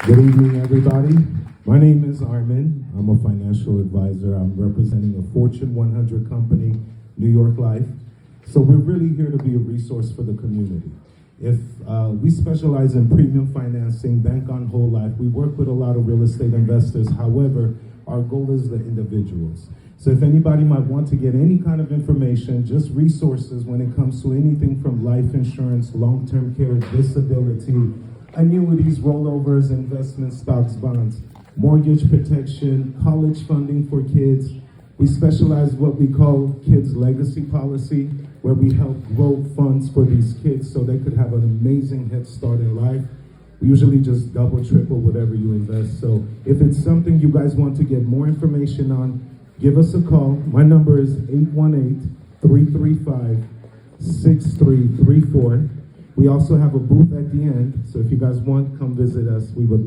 Good evening, everybody. My name is Armin. I'm a financial advisor. I'm representing a Fortune 100 company, New York Life. So we're really here to be a resource for the community. If we specialize in premium financing, bank on whole life. We work with a lot of real estate investors. However, our goal is the individuals. So if anybody might want to get any kind of information, just resources when it comes to anything from life insurance, long-term care, disability, annuities, rollovers, investments, stocks, bonds, mortgage protection, college funding for kids. We specialize what we call kids legacy policy, where we help grow funds for these kids so they could have an amazing head start in life. We usually just double, triple whatever you invest. So if it's something you guys want to get more information on, give us a call. My number is 818-335-6334. We also have a booth at the end, so if you guys want, come visit us. We would love